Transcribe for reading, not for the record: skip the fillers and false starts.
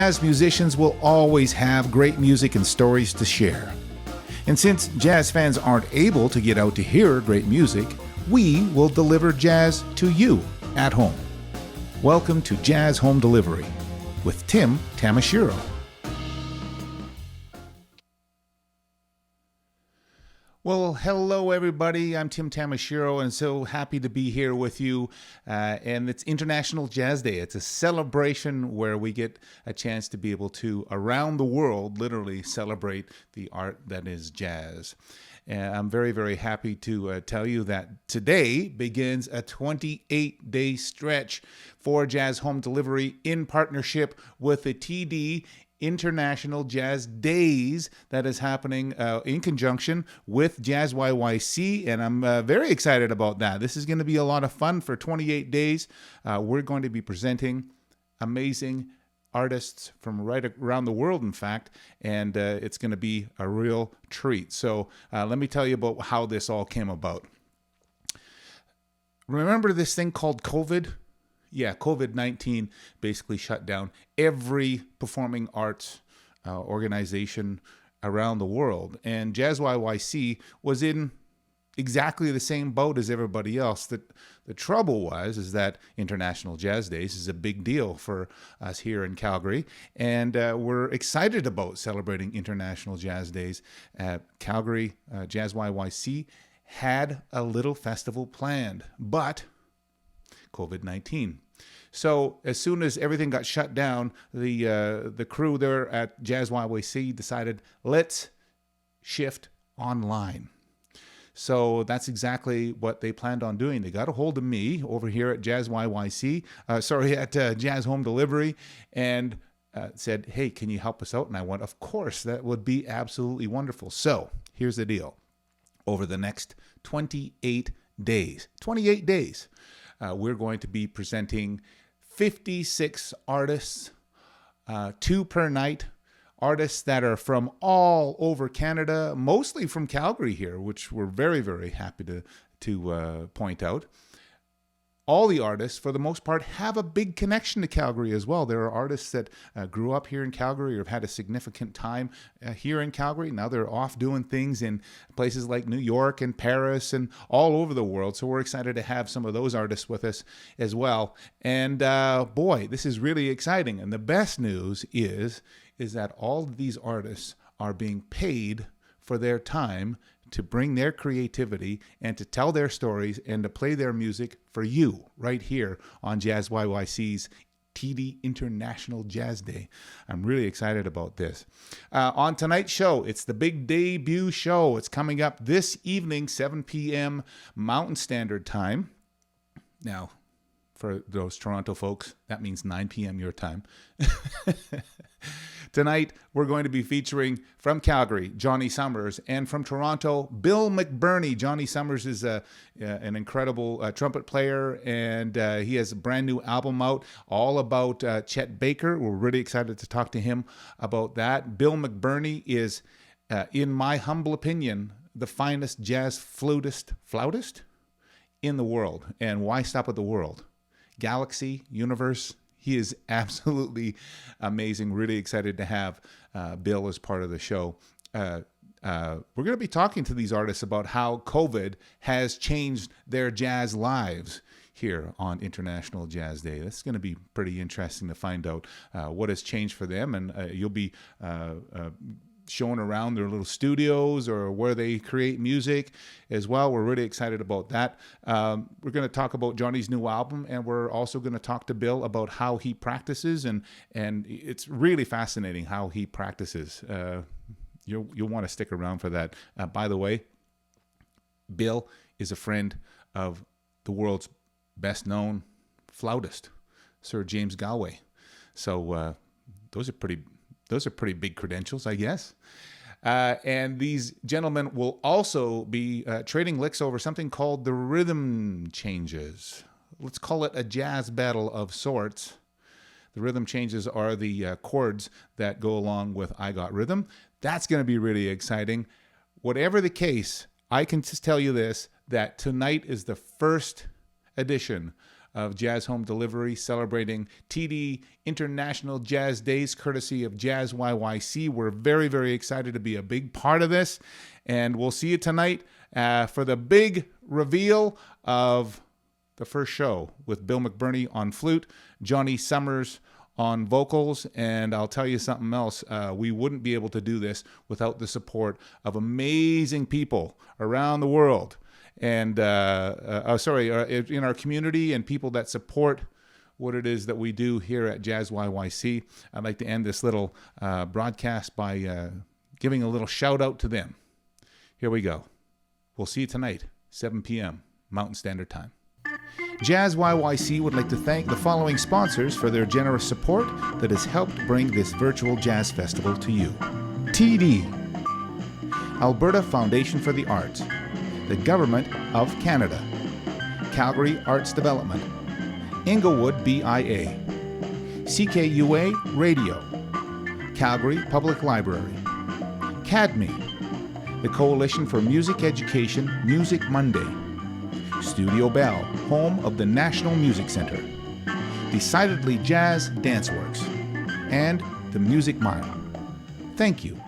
Jazz musicians will always have great music and stories to share. And since jazz fans aren't able to get out to hear great music, we will deliver jazz to you at home. Welcome to Jazz Home Delivery with Tim Tamashiro. Well, hello everybody. I'm Tim Tamashiro and so happy to be here with you. And it's International Jazz Day. It's a celebration where we get a chance to be able to, around the world, literally celebrate the art that is jazz. And I'm very, very happy to tell you that today begins a 28-day stretch for Jazz Home Delivery in partnership with the TD International Jazz Days that is happening in conjunction with Jazz YYC, and I'm very excited about that. This is going to be a lot of fun for 28 days. We're going to be presenting amazing artists from right around the world, in fact, and it's going to be a real treat. So let me tell you about how this all came about. Remember this thing called COVID? Yeah, COVID-19 basically shut down every performing arts organization around the world. And Jazz YYC was in exactly the same boat as everybody else. The trouble is that International Jazz Days is a big deal for us here in Calgary. And we're excited about celebrating International Jazz Days. Calgary Jazz YYC had a little festival planned, but COVID-19. So as soon as everything got shut down, the crew there at Jazz YYC decided, let's shift online. So that's exactly what they planned on doing. They got a hold of me over here at Jazz YYC, at Jazz Home Delivery, and said, hey, can you help us out? And I went, of course, that would be absolutely wonderful. So here's the deal. Over the next 28 days, we're going to be presenting 56 artists, 2 per night, artists that are from all over Canada, mostly from Calgary here, which we're very, very happy to point out. All the artists, for the most part, have a big connection to Calgary as well. There are artists that grew up here in Calgary or have had a significant time here in Calgary. Now they're off doing things in places like New York and Paris and all over the world. So we're excited to have some of those artists with us as well. And boy, this is really exciting. And the best news is that all of these artists are being paid for their time to bring their creativity and to tell their stories and to play their music for you right here on Jazz YYC's TD International Jazz Day. I'm really excited about this. On tonight's show, it's the big debut show. It's coming up this evening, 7 p.m. Mountain Standard Time. Now, for those Toronto folks, that means 9 p.m. your time. Tonight, we're going to be featuring from Calgary, Johnny Summers, and from Toronto, Bill McBirnie. Johnny Summers is an incredible trumpet player, and he has a brand new album out all about Chet Baker. We're really excited to talk to him about that. Bill McBirnie is, in my humble opinion, the finest jazz flautist in the world. And why stop at the world? Galaxy, universe. He is absolutely amazing. Really excited to have Bill as part of the show. We're going to be talking to these artists about how COVID has changed their jazz lives here on International Jazz Day. This is going to be pretty interesting to find out what has changed for them. And you'll be showing around their little studios or where they create music as well. We're really excited about that. We're going to talk about Johnny's new album, and we're also going to talk to Bill about how he practices, and it's really fascinating how he practices. You'll want to stick around for that. By the way, Bill is a friend of the world's best known flautist, Sir James Galway. So those are pretty big credentials, I guess. And these gentlemen will also be trading licks over something called the rhythm changes. Let's call it a jazz battle of sorts. The rhythm changes are the chords that go along with I Got Rhythm. That's going to be really exciting. Whatever the case, I can just tell you this, that tonight is the first edition of Jazz Home Delivery, celebrating TD International Jazz Days, courtesy of Jazz YYC. We're very, very excited to be a big part of this, and we'll see you tonight for the big reveal of the first show with Bill McBirnie on flute, Johnny Summers on vocals, and I'll tell you something else. We wouldn't be able to do this without the support of amazing people around the world, and in our community, and people that support what it is that we do here at Jazz YYC. I'd like to end this little broadcast by giving a little shout out to them. Here we go. We'll see you tonight, 7 p.m. Mountain Standard Time. Jazz YYC would like to thank the following sponsors for their generous support that has helped bring this virtual jazz festival to you. TD, Alberta Foundation for the Arts, the Government of Canada, Calgary Arts Development, Inglewood BIA, CKUA Radio, Calgary Public Library, CADME, the Coalition for Music Education Music Monday, Studio Bell, home of the National Music Center, Decidedly Jazz Danceworks, and the Music Mile. Thank you.